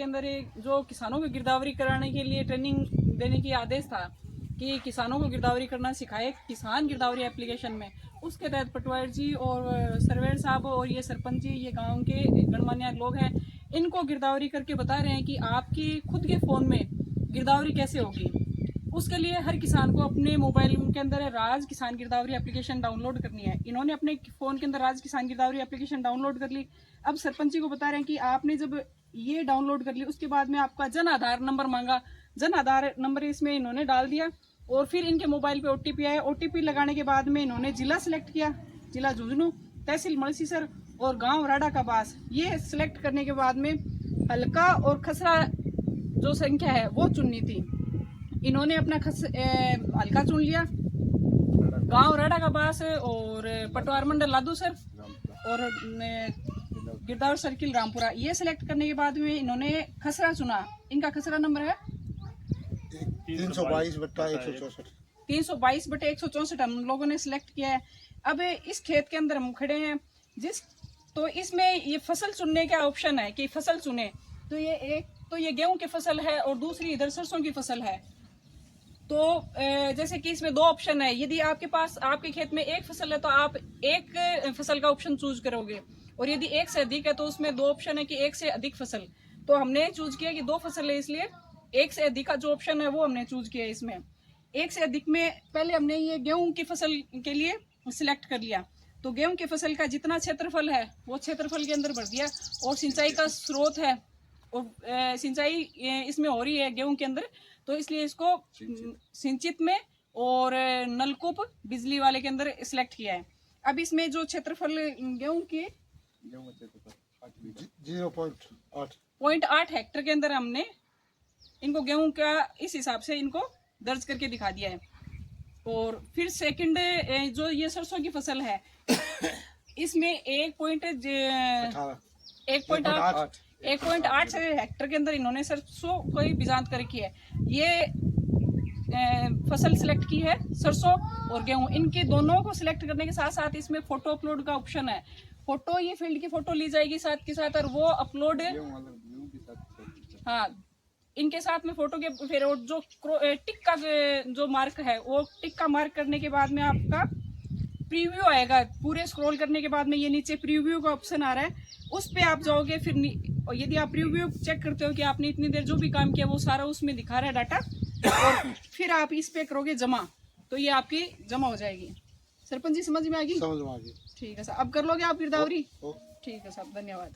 अंदर एक जो किसानों को गिरदावरी कराने के लिए ट्रेनिंग देने की आदेश था कि किसानों को गिरदावरी करना सिखाए किसान गिरदावरी एप्लीकेशन में, उसके तहत पटवारी जी और सर्वेयर साहब और ये सरपंच जी, ये गांव के गणमान्य लोग हैं, इनको गिरदावरी करके बता रहे हैं कि आपकी खुद के फ़ोन में गिरदावरी कैसे होगी। उसके लिए हर किसान को अपने मोबाइल के अंदर राज किसान गिरदावरी एप्लीकेशन डाउनलोड करनी है। इन्होंने अपने फ़ोन के अंदर राज किसान गिरदावरी एप्लीकेशन डाउनलोड कर ली। अब सरपंच जी को बता रहे हैं कि आपने जब ये डाउनलोड कर ली, उसके बाद में आपका जन आधार नंबर मांगा, जन आधार नंबर इसमें इन्होंने डाल दिया और फिर इनके मोबाइल पे OTP आया। OTP लगाने के बाद में इन्होंने जिला सेलेक्ट किया, जिला झुंझुनू, तहसील मलसीसर और गांव राडा का बास। ये सिलेक्ट करने के बाद में हल्का और खसरा जो संख्या है वो चुननी थी। इन्होंने अपना हल्का चुन लिया, गांव राडा का बास और पटवार मंडल लादूसर और गिरदावर सर्किल रामपुरा। ये सिलेक्ट करने के बाद में इन्होंने खसरा चुना। इनका खसरा नंबर है 322/164 हम लोगों ने सिलेक्ट किया है। अब इस खेत के अंदर हम खड़े हैं तो इसमें ये फसल चुनने का ऑप्शन है कि फसल चुने। तो ये गेहूं की फसल है और दूसरी इधर सरसों की फसल है। तो जैसे कि इसमें 2 ऑप्शन है, यदि आपके पास आपके खेत में एक फसल है तो आप एक फसल का ऑप्शन चूज करोगे, और यदि एक से अधिक है तो उसमें 2 ऑप्शन है कि एक से अधिक फसल। तो हमने चूज किया कि 2 फसल है, इसलिए एक से अधिक का जो ऑप्शन है वो हमने चूज किया। इसमें एक से अधिक में पहले हमने ये गेहूं की फसल के लिए सिलेक्ट कर लिया। तो गेहूं की फसल का जितना क्षेत्रफल है वो क्षेत्रफल के अंदर भर दिया, और सिंचाई का स्रोत है और सिंचाई इसमें हो रही है गेहूं के अंदर, तो इसलिए इसको सिंचित में और नलकूप बिजली वाले के अंदर सिलेक्ट किया है। अब इसमें जो क्षेत्रफल गेहूं के 0.8 हेक्टेयर के अंदर हमने इनको गेहूं का इस हिसाब से इनको दर्ज करके दिखा दिया है। और फिर सेकंड जो ये सरसों की फसल है इसमें 1.8 हेक्टेयर के अंदर इन्होंने सरसों को ही बिजांत करके है। ये फसल सिलेक्ट की है सरसों और गेहूं। इनके दोनों को सिलेक्ट करने के साथ साथ इसमें फोटो अपलोड का ऑप्शन है। फोटो ये फील्ड की फोटो ली जाएगी साथ के साथ, और वो अपलोड हाँ इनके साथ में फोटो के फिर जो टिक का जो मार्क है वो टिक का मार्क करने के बाद में आपका प्रीव्यू आएगा। पूरे स्क्रॉल करने के बाद में ये नीचे प्रीव्यू का ऑप्शन आ रहा है, उस पे आप जाओगे। फिर और यदि आप प्रीव्यू चेक करते हो कि आपने इतनी देर जो भी काम किया वो सारा उसमें दिखा रहा है डाटा, और फिर आप इस पे करोगे जमा, तो ये आपकी जमा हो जाएगी। सरपंच जी समझ में आ गई? समझ में आ गई। ठीक है सर, अब कर लोगे आप गिरदावरी? ठीक है साहब, धन्यवाद।